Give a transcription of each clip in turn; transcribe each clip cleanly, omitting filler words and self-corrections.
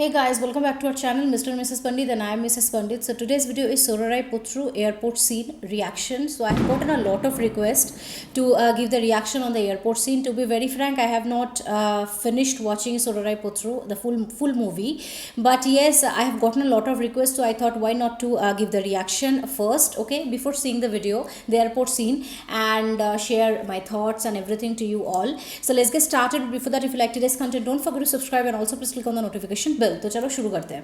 Hey guys, welcome back to our channel, Mr. and Mrs. Pandit, and I am Mrs. Pandit. So today's video is Sorarai Putru airport scene reaction. So I have gotten a lot of requests to give the reaction on the airport scene. To be very frank, I have not finished watching Sorarai Putru, the full movie, but yes, I have gotten a lot of requests. So I thought, why not to give the reaction first, okay, before seeing the video, the airport scene, and share my thoughts and everything to you all. So let's get started. Before that, if you like today's content, don't forget to subscribe and also please click on the notification bell. तो चलो शुरू करते हैं.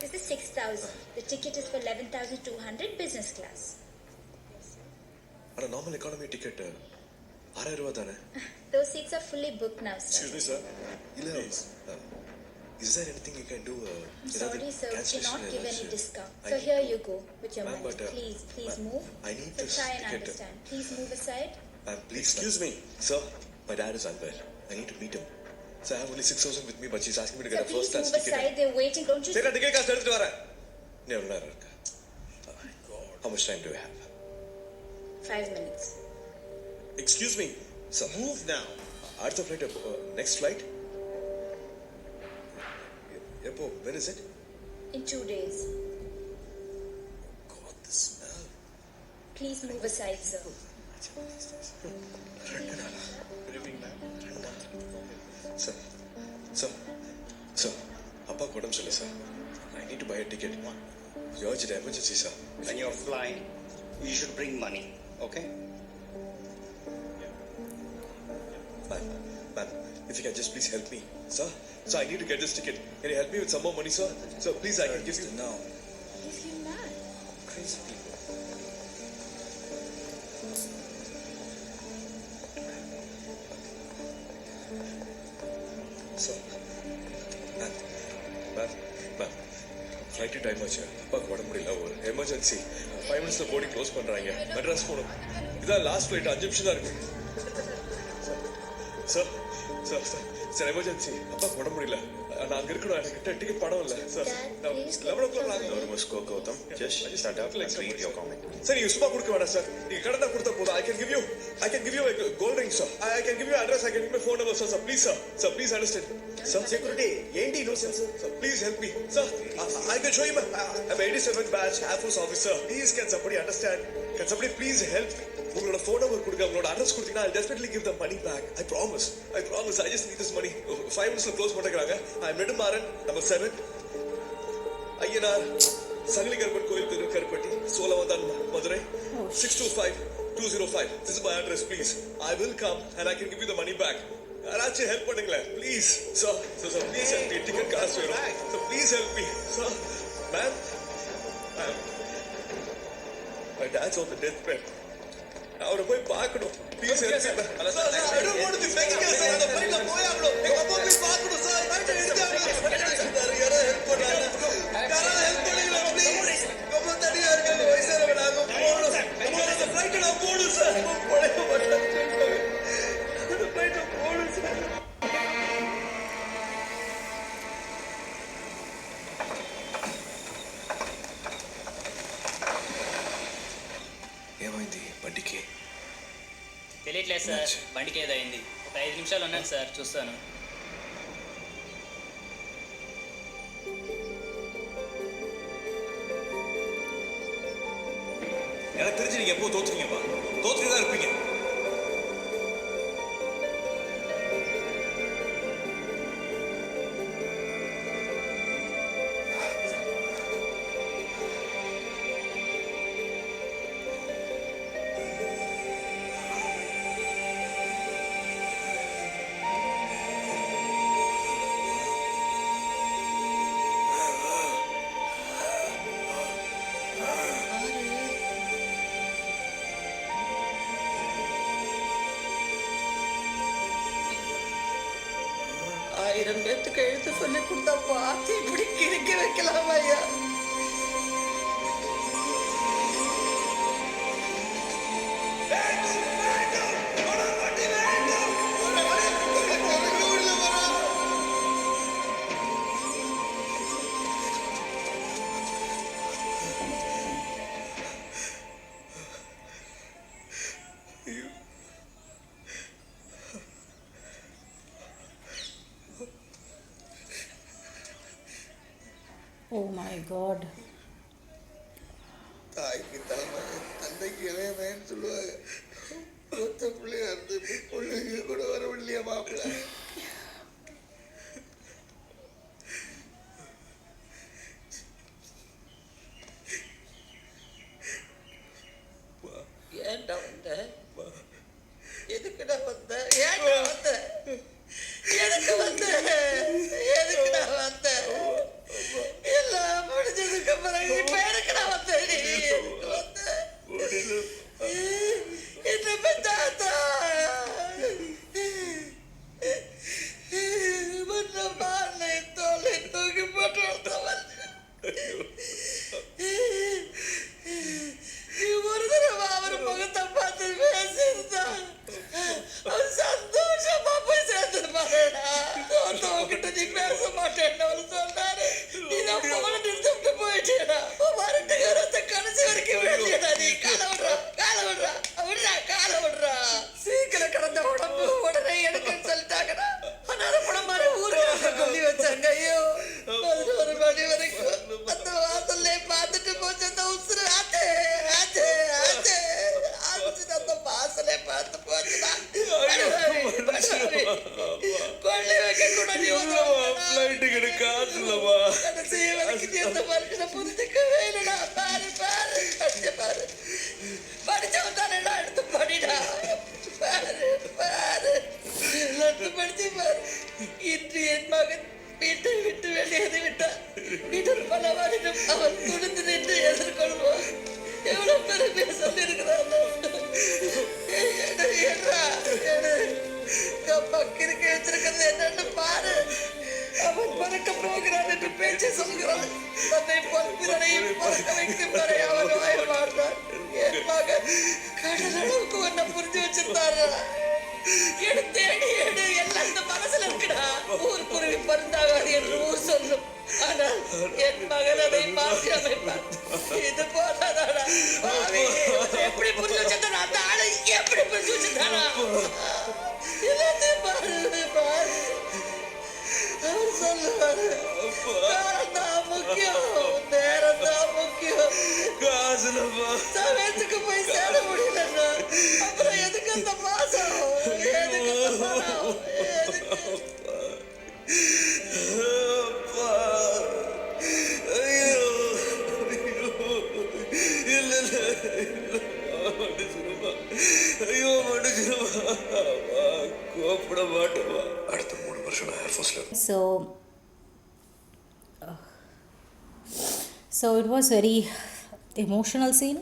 This is 6,000. The ticket is for 11,200 business class. A normal economy ticket, Those seats are fully booked now, sir. Excuse me, sir. Is there anything you can do? Sorry, sir, we cannot give any discount. So here you go with your money. Please move. I need So this try and ticket. understand. Please move aside. Please. Excuse me, sir. My dad is unwell. I need to meet him. So I have only 6,000 with me, but she's asking me to Sir, get a please first class move ticket. aside. They're waiting. Don't you? Take a ticket, How much time do we have? 5 minutes. Excuse me, sir. Move now. At the flight, next flight? Yepo, when is it? In 2 days. God, the smell. Please move aside, sir. Sir, sir, sir, Appa kodam chale, sir. I need to buy a ticket. Urgent emergency, sir. When you're flying, you should bring money, okay? Ma'am, if you can just please help me. Sir, I need to get this ticket. Can you help me with some more money, sir? Sir, please, I can give you now. He's getting mad. Crazy people. Sir, ma'am, flight time ஆச்சு. அப்பாக்கு உடம்பு முடியல, ஒரு emergency. 5 minutes boarding close பண்றாங்க. மெட்ராஸ் போகணும். இதான் last flight, 5 நிமிஷம் தான் இருக்கு. Sir emergency. அப்பாக்கு உடம்பு முடியல. நான் அங்க இருக்கணும். எனக்கு டிக்கெட் படம் இல்ல. Sir, 11 o'clock You must go, Gautam. Just shut up and read your comment. Sir, நீங்க சும்மா கொடுக்க வேணாம் சார். நீங்க கடனா கொடுத்தா போதும். I can give you a gold ring, sir. I can give you address. I can give you my phone number, sir. Sir, please, sir. Sir, please understand. Sir, security. Enti no, sir. Sir, please help me. Sir, I can show you I'm 87th batch Air Force officer. Please, can somebody understand? Can somebody please help? உங்களோட phone number கொடுங்க, உங்களோட address கொடுத்தீங்கன்னா I'll definitely give the money back. I promise. I just need this money. 5 minutes close பண்றாங்க. I'm Nedumaran, number 7. Ayyanar சங்கிலிகர்பன் கோயில் தெரு, கருப்பட்டி, Cholavandan, Madurai, 625205. This is my address, please. I will come and I can give you the money back. யாராச்சும் help பண்ணுங்களேன், please. Sir, please help me. Ticket காசு வேணும். Sir, please help me. Sir, ma'am, my dad's on the deathbed. அவரை போய் பார்க்கணும். Please help me. Sir, I don't want to be begging you, sir. அந்த ஃப்ளைட்ல போய் ஆகணும். எங்க அப்பா போய் பார்க்கணும், சார். ஃப்ளைட் எடுத்தாங்க. யாரோ ஹெல்ப் பண்ணாங்க. யாரோ ஹெல்ப் பண்ணுங்க, ப்ளீஸ். ரொம்ப தடியா இருக்காங்க, வயசானவங்க. நாங்க போகணும். அந்த ஃப்ளைட்ல நான் போகணும், சார். போடவே மாட்டேன். அந்த ஃப்ளைட்ல போகணும், சார். ఏమైంది బండికి? తెలియట్లేదు సార్, బండికి ఏదో అయింది. ఒక 5 నిమిషాలు ఉన్నాను సార్, చూస్తాను. எனக்கு தெரிஞ்சு நீங்க எப்போ தோத்துறீங்கப்பா. தோத்துட்டு தான் இருப்பீங்க. ஆயிரம் பேத்துக்கு எழுத்து சொல்லி கொடுத்தா பார்த்து இப்படி கிறுக்க வைக்கலாம் ஐயா. Oh my god. தாய்க்கு தலைமை தந்தைக்கு இளையமைன்னு சொல்லுவாங்க. ஒத்த பிள்ளையா இருந்து பிள்ளைங்க கூட வரவில்லையா மாப்பிள்ள? ஏன்டா வந்த? எதுக்குடா வந்த? ஏன்டா வந்த? எதுக்கு வந்த? எதுக்குடா வந்த? எல்லாம் முடிஞ்சதுக்கு பிறகு இப்ப எதுக்குடா வந்த நீ? எதுக்கு வந்த? என்ன பெத்தாத்தா? முன்ன மாலை தோலை தூக்கி போட்டு வந்தவன். நீ ஒரு தடவை அவர் முகத்தை பார்த்து பேசியிருந்தா அவர் சந்தோஷமா போய் சேர்ந்துருப்பாருடா. தோத்தவங்கிட்ட நீ பேச மாட்டேன்னு அவர் சொன்னாரு. நீ தான் போல நிறுத்திட்டு போயிட்டேடா. வரட்டுகாரத்தை கடைசி வரைக்கும் வேண்டியடா. நீ காலை விடுறா, காலை விடுறா, விடுறா, காலை விடுறா. சீக்கிரம் கிடந்த உடம்பு உடனே எடுக்கன்னு சொல்லிட்டாங்கடா. அனாத படம் மாதிரி ஊருக்கு கொல்லி வச்சாங்க. ஐயோ 11 மணி வரைக்கும் அந்த வாசல்லே பார்த்துட்டு போச்சு அந்த உசுறு. ஆத்தே ஆத்தே ஆத்தே ஆச்சு அந்த வாசலே பார்த்து போச்சுடா. கொள்ளி வைக்க கூட நீ ஃப்ளைட்டுக்கு காசு இல்லவா? கடைசி வரைக்கும் நீ அந்த மனுஷனை புரிஞ்சுக்கவே இல்லைடா. பாரு பாரு படிச்சு பாரு, படிச்சவன் தானேடா, எடுத்து படிடா. பாரு பாரு எல்லாத்தையும் படிச்சு பாரு. இன்று என் மகன் வீட்டை விட்டு வெளியேறி விட்டார். வீட்டில் பல வருடம் அவன் துணிந்து நின்று எதிர்கொள்வான். எவ்வளவு பெருமையா சொல்லியிருக்கிறான். பக்கிருக்கு வச்சிருக்கிறது என்னன்னு பாரு. அவன் பறக்க போகிறான் என்று பேச்சு சொல்கிறான். தன்னை பொறுப்பினையும் பறக்க வைக்கும் வரை அவன் வாய மாட்டான். என் மகன் கடல் அளவுக்கு உன்னை புரிஞ்சு வச்சிருந்தாரா? எடுத்தேடி எடு எல்லாம் இந்த மனசுல இருக்குடா. ஊர் குருவி பருந்தாகாது என்று ஊர் சொல்லும். ஆனால் என் மகன் அதை மாற்றி அமைப்பான். இது போதாதாடா பாவி. எப்படி புரிஞ்சு வச்சிருந்தானா அந்த ஆளை? எப்படி புரிஞ்சு வச்சிருந்தானா? எல்லாத்தையும் பாரு பாரு. அவர் சொல்லுவாரு நேரம் தான் முக்கியம், நேரம் தான் முக்கியம். காசுலப்பா. சமயத்துக்கு போய் சேர முடியலன்னா அப்புறம் எதுக்கு அந்த மாசம்? எதுக்கு அந்த பணம்? எதுக்கு? அப்பா. ஐயோ இல்ல மன்னிச்சிருமா. ஐயோ மன்னிச்சிருமா. கோப்பட மாட்டேமா. அடுத்த 3 வருஷம் நான் ஏர்ஃபோர்ஸ்ல. So it was very emotional scene.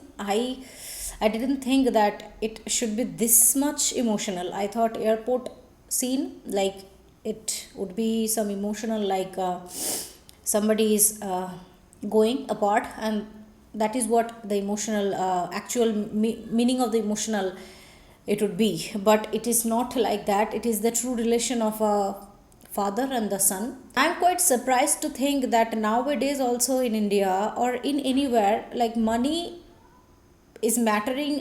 I didn't think that it should be this much emotional. I thought airport scene like it would be some emotional like somebody is going apart, and that is what the emotional actual meaning of the emotional it would be. But it is not like that. It is the true relation of a father and the son. I'm quite surprised to think that nowadays also in India or in anywhere, like money is mattering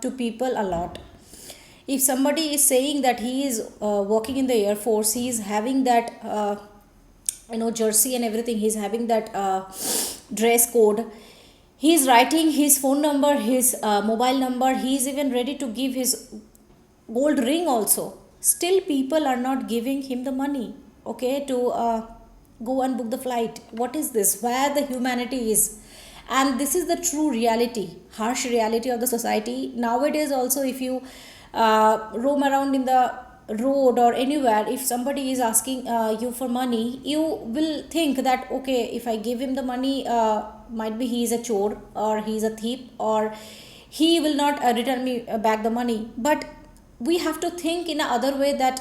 to people a lot. If somebody is saying that he is working in the Air Force, he is having that jersey and everything, he is having that dress code, he is writing his phone number, his mobile number, he is even ready to give his gold ring also. Still people are not giving him the money, okay, to go and book the flight. What is this? Where the humanity is? And this is the true reality, harsh reality of the society nowadays. Also, if you roam around in the road or anywhere, if somebody is asking you for money, you will think that okay, if I give him the money, might be he is a chore or he is a thief or he will not return me back the money. But we have to think in a other way, that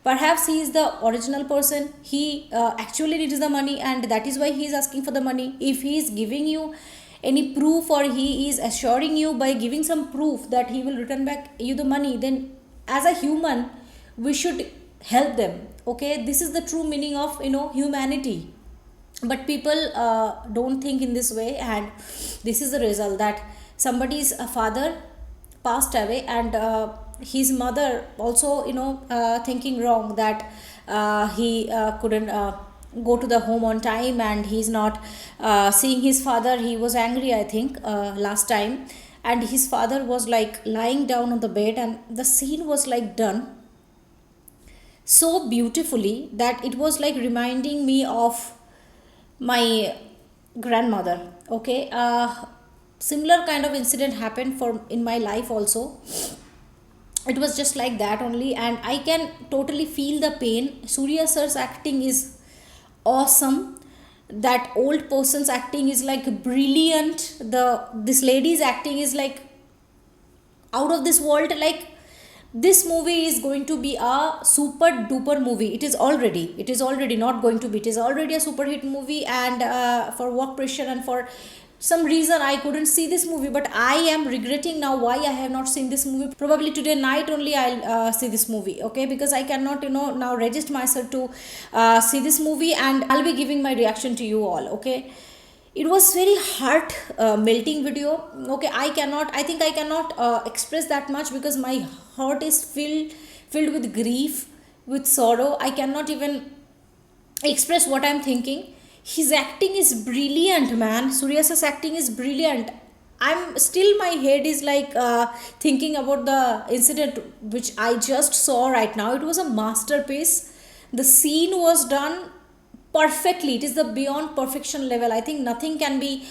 perhaps he is the original person. He actually needs the money, and that is why he is asking for the money. If he is giving you any proof, or he is assuring you by giving some proof that he will return back you the money, then as a human we should help them. Okay, this is the true meaning of humanity. But people don't think in this way, and this is the result that somebody's father passed away, and his mother also thinking wrong that he couldn't go to the home on time, and he's not seeing his father. He was angry, I think, last time, and his father was like lying down on the bed, and the scene was like done so beautifully that it was like reminding me of my grandmother. Okay, similar kind of incident happened for in my life also. It was just like that only, and I can totally feel the pain. Surya sir's acting is awesome. That old person's acting is like brilliant. This lady's acting is like out of this world. Like, this movie is going to be a super duper movie. It is already not going to be, it is already a super hit movie. And for work pressure and for some reason I couldn't see this movie, but I am regretting now why I have not seen this movie. Probably today night only I'll see this movie, okay, because I cannot now register myself to see this movie, and I'll be giving my reaction to you all, okay. It was very heart melting video, okay. I think I cannot express that much, because my heart is filled with grief, with sorrow. I cannot even express what I'm thinking. His acting is brilliant, man. Surya's acting is brilliant. I'm still, my head is like thinking about the incident which I just saw right now. It was a masterpiece. The scene was done perfectly. It is the beyond perfection level. I think nothing can be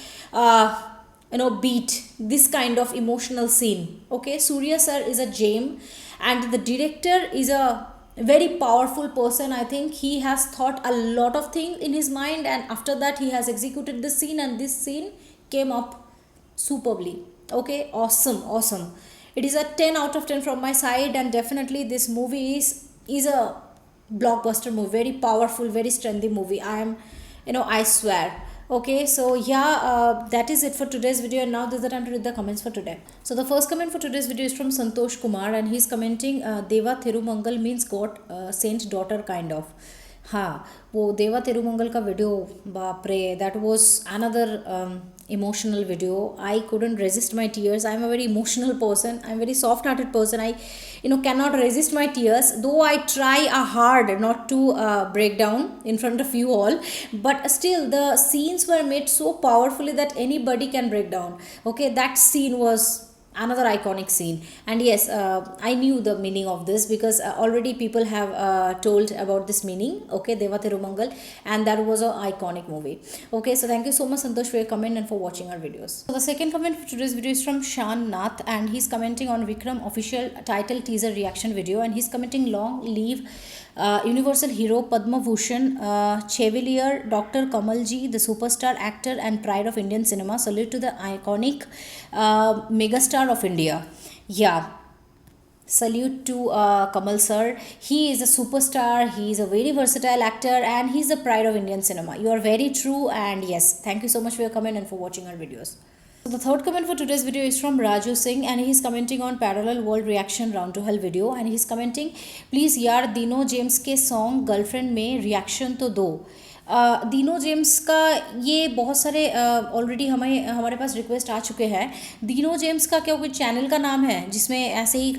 beat this kind of emotional scene, okay. Surya sir is a gem, and the director is a very powerful person. I think he has thought a lot of things in his mind, and after that he has executed the scene, and this scene came up superbly, okay. Awesome. It is a 10 out of 10 from my side, and definitely this movie is a blockbuster movie, very powerful, very strengthy movie. I swear. Okay, so yeah, that is it for today's video, and now this is the time to read the comments for today. So the first comment for today's video is from Santosh Kumar, and he's commenting Deva Thirumangal means God, saint daughter kind of. हाँ, वो देवा तिरुमंगल का video, बाप रे, that was another emotional video. I couldn't resist my tears. I'm a very emotional person. I'm a very soft-hearted person. I cannot resist my tears, though I try hard not to break down in front of you all, but still the scenes were made so powerfully that anybody can break down, okay. That scene was another iconic scene, and yes, I knew the meaning of this, because already people have told about this meaning, okay, Deva Thirumangal, and that was an iconic movie, okay. So thank you so much, Santosh, for your comment and for watching our videos. So the second comment for today's video is from Shan Nath, and he's commenting on Vikram official title teaser reaction video, and he's commenting long live Universal hero Padma Bhushan Chevalier Dr. Kamalji, the superstar actor and pride of Indian cinema. Salute to the iconic megastar of India. Yeah, salute to Kamal sir. He is a superstar, he is a very versatile actor, and he is the pride of Indian cinema. You are very true, and yes, thank you so much for your comment and for watching our videos. So the third comment for today's video is from Raju Singh, and he is commenting on Parallel World Reaction Round to Hell video, and he is commenting, please यार दीनो James के song girlfriend में reaction तो दो. दीनो James का ये बहुत सारे already हमारे पास रिक्वेस्ट आ चुके हैं. दीनो जेम्स का क्या कोई चैनल का नाम है जिसमें ऐसे ही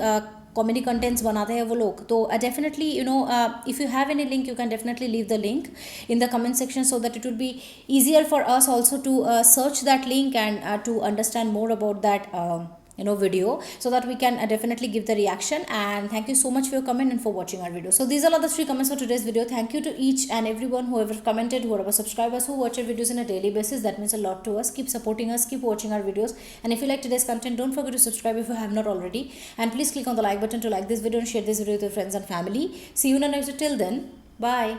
कॉमेडी कंटेंट्स बनाते हैं वो लोग? तो definitely if you have any link, you can definitely leave the link in the comment section, so that it would be easier for us also to search that link and to understand more about that video, so that we can definitely give the reaction. And thank you so much for your comment and for watching our video. So these are all the 3 comments for today's video. Thank you to each and everyone whoever commented, whoever subscribers who watch our videos on a daily basis. That means a lot to us. Keep supporting us, keep watching our videos, and if you like today's content, don't forget to subscribe if you have not already, and please click on the like button to like this video and share this video with your friends and family. See you in the next video. Till then, bye.